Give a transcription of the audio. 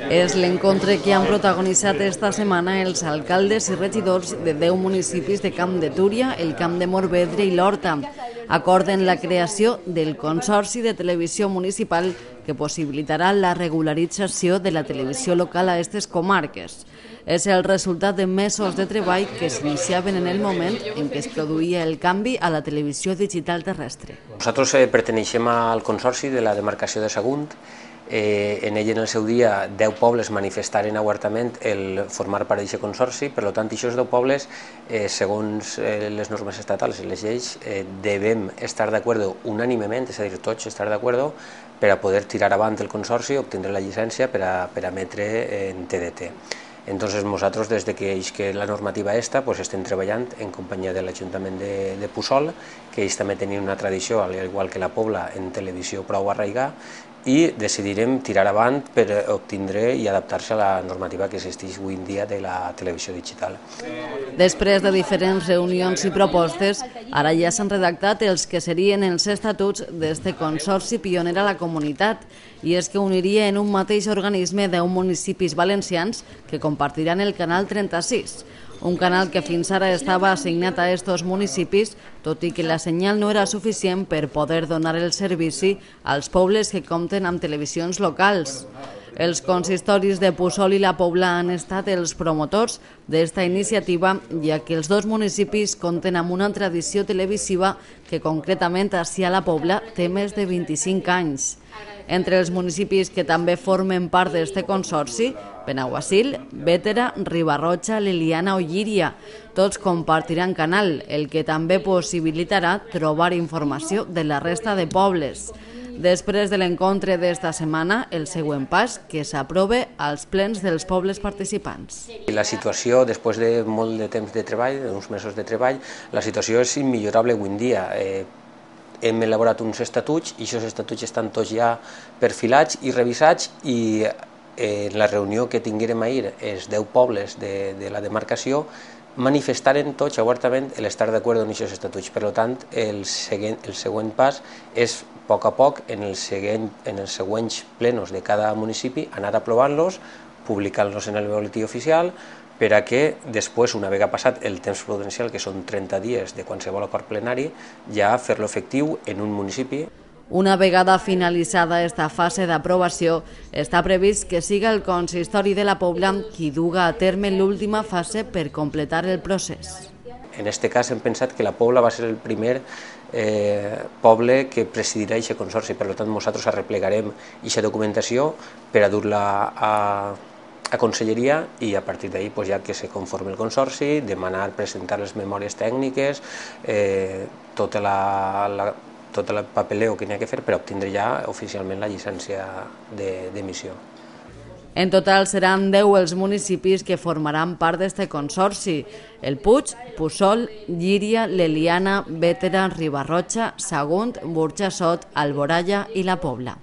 És l'encontre que han protagonitzat esta setmana els alcaldes i regidors de 10 municipis de Camp de Túria, el Camp de Morvedre i l'Horta. Acorden la creació del Consorci de Televisió Municipal que possibilitarà la regularització de la televisió local a aquestes comarques. És el resultat de mesos de treball que s'iniciaven en el moment en què es produïa el canvi a la televisió digital terrestre. Nosaltres perteneixem al Consorci de la demarcació de Sagunt. En ell, en el seu dia, 10 pobles manifestaren obertament el formar part d'aquest consorci. Per tant, aquests 10 pobles, segons les normes estatals i les lleis, devem estar d'acord unànimement, és a dir, tots estar d'acord per a poder tirar avant el consorci, obtindre la llicència per a emetre en TDT. Entonces, nosaltres, des que la normativa estem treballant en companyia de l'Ajuntament de Puçol, que ells també tenien una tradició, al igual que la Pobla, en televisió prou arraigada, i decidirem tirar avant per obtindre i adaptar-se a la normativa que existeix avui en dia de la televisió digital. Després de diferents reunions i propostes, ara ja s'han redactat els que serien els estatuts d'este consorci pioner a la comunitat, i és que uniria en un mateix organisme 10 municipis valencians que compartiran el canal 36, un canal que fins ara estava assignat a estos municipis, tot i que la senyal no era suficient per poder donar el servici als pobles que compten amb televisions locals. Els consistoris de Puçol i la Pobla han estat els promotors d'esta iniciativa, ja que els dos municipis compten amb una tradició televisiva que concretament ací a la Pobla té més de 25 anys. Entre els municipis que també formen part d'este consorci, Benaguasil, Bétera, Riba-roja, Leliana o Llíria. Tots compartiran canal, el que també possibilitarà trobar informació de la resta de pobles. Després de l'encontre d'esta setmana, el següent pas, que s'aprove als plens dels pobles participants. La situació, després de molt de temps de treball, d'uns mesos de treball, la situació és immillorable avui en dia. Hem elaborat uns estatuts i aquests estatuts estan tots ja perfilats i revisats, i en la reunió que tinguérem ahir els 10 pobles de la demarcació manifestaren tots obertament l'estar d'acord amb aquests estatuts. Per tant, el següent pas és, a poc, en els següents plenos de cada municipi, anar aprovant-los, publicant-los en el boletí oficial, per a que després, una vegada passat el temps prudencial, que són 30 dies de qualsevol acord plenari, ja fer-lo efectiu en un municipi. Una vegada finalitzada esta fase d'aprovació, està previst que siga el consistori de la Pobla qui duga a terme l'última fase per completar el procés. En aquest cas hem pensat que la Pobla va ser el primer poble que presidirà aquest consorci, per tant nosaltres arreplegarem aquesta documentació per a dur-la a Conselleria, i a partir d'ahir, ja que se conformi el consorci, demanar presentar les memòries tècniques, tot el papeleo que n'hi ha que fer per obtindre ja oficialment la llicència d'emissió. En total seran 10 els municipis que formaran part d'este consorci: el Puig, Puçol, Llíria, Leliana, Bétera, Riba-roja, Sagunt, Burjassot, Alboraya i la Pobla.